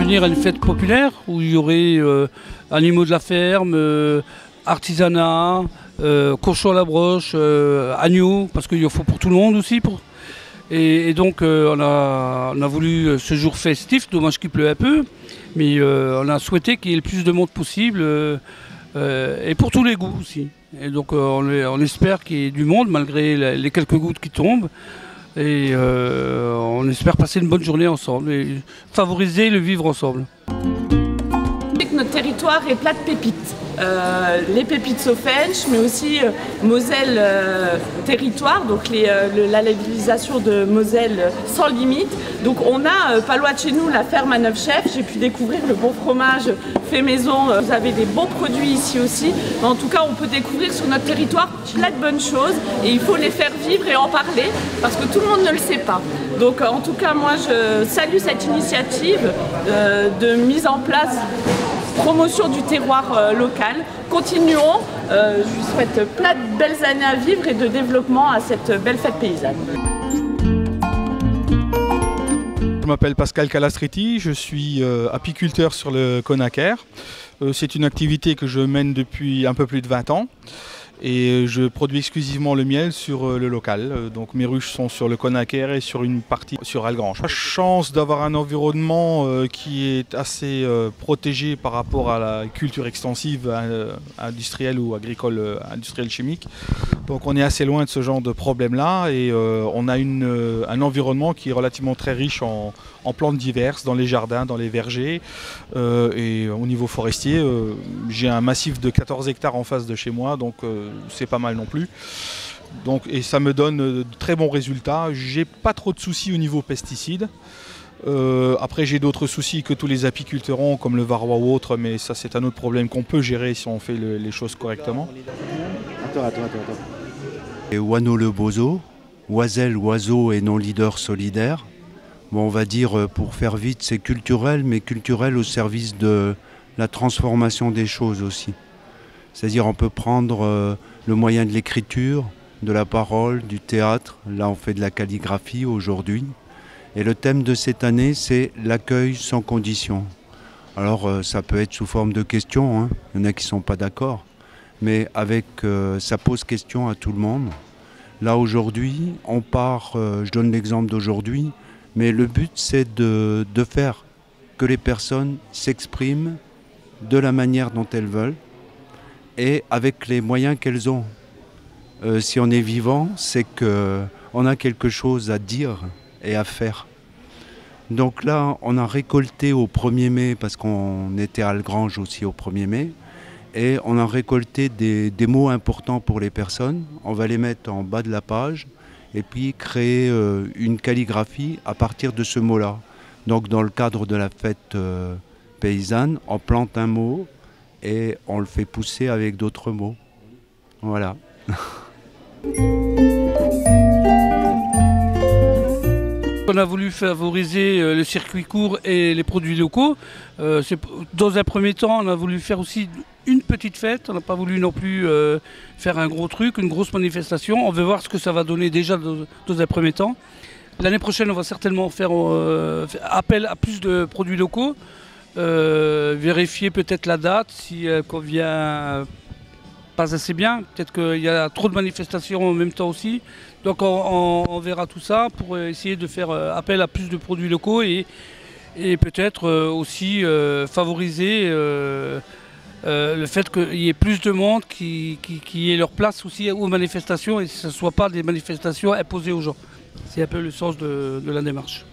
venir à une fête populaire où il y aurait animaux de la ferme, artisanat, cochons à la broche, agneaux, parce qu'il en faut pour tout le monde aussi. Et donc on a voulu ce jour festif, dommage qu'il pleut un peu, mais on a souhaité qu'il y ait le plus de monde possible et pour tous les goûts aussi. Et donc on espère qu'il y ait du monde malgré les quelques gouttes qui tombent. Et on espère passer une bonne journée ensemble et favoriser le vivre ensemble. Notre territoire est plat de pépites. Les pépites Sofench, mais aussi Moselle territoire, donc la labellisation de Moselle sans limite. Donc on a pas loin de chez nous la ferme à Neuf Chefs. J'ai pu découvrir le bon fromage fait maison. Vous avez des bons produits ici aussi. En tout cas, on peut découvrir sur notre territoire plein de bonnes choses et il faut les faire vivre et en parler parce que tout le monde ne le sait pas. Donc en tout cas, moi je salue cette initiative de mise en place promotion du terroir local. Continuons, je vous souhaite plein de belles années à vivre et de développement à cette belle fête paysanne. Je m'appelle Pascal Calastriti, je suis apiculteur sur le Conacaire. C'est une activité que je mène depuis un peu plus de 20 ans. Et je produis exclusivement le miel sur le local. Donc mes ruches sont sur le Conacaire et sur une partie sur Algrange. J'ai la chance d'avoir un environnement qui est assez protégé par rapport à la culture extensive industrielle ou agricole industrielle chimique. Donc on est assez loin de ce genre de problème-là et on a un environnement qui est relativement très riche en plantes diverses, dans les jardins, dans les vergers. Et au niveau forestier, j'ai un massif de 14 hectares en face de chez moi, donc c'est pas mal non plus. Donc, et ça me donne de très bons résultats. J'ai pas trop de soucis au niveau pesticides. Après j'ai d'autres soucis que tous les apiculteurs ont, comme le varroa ou autre, mais ça c'est un autre problème qu'on peut gérer si on fait les choses correctement. Attends. Et Wano le Bozo, Oiselle, oiseau et non leader solidaire. Bon, on va dire, pour faire vite, c'est culturel, mais culturel au service de la transformation des choses aussi. C'est-à-dire on peut prendre le moyen de l'écriture, de la parole, du théâtre. Là on fait de la calligraphie aujourd'hui. Et le thème de cette année c'est l'accueil sans condition. Alors ça peut être sous forme de questions, hein. Il y en a qui ne sont pas d'accord. Mais ça pose question à tout le monde. Là aujourd'hui on part, je donne l'exemple d'aujourd'hui, mais le but c'est de faire que les personnes s'expriment de la manière dont elles veulent et avec les moyens qu'elles ont. Si on est vivant, c'est qu'on a quelque chose à dire et à faire. Donc là, on a récolté au 1er mai, parce qu'on était à Algrange aussi au 1er mai, et on a récolté des mots importants pour les personnes. On va les mettre en bas de la page et puis créer une calligraphie à partir de ce mot-là. Donc dans le cadre de la fête paysanne, on plante un mot et on le fait pousser avec d'autres mots. Voilà. On a voulu favoriser le circuit court et les produits locaux. Dans un premier temps, on a voulu faire aussi une petite fête. On n'a pas voulu non plus faire un gros truc, une grosse manifestation. On veut voir ce que ça va donner déjà dans un premier temps. L'année prochaine, on va certainement faire appel à plus de produits locaux. Vérifier peut-être la date, si elle convient pas assez bien. Peut-être qu'il y a trop de manifestations en même temps aussi. Donc on verra tout ça pour essayer de faire appel à plus de produits locaux et peut-être aussi favoriser le fait qu'il y ait plus de monde qui ait leur place aussi aux manifestations et que ce ne soit pas des manifestations imposées aux gens. C'est un peu le sens de la démarche.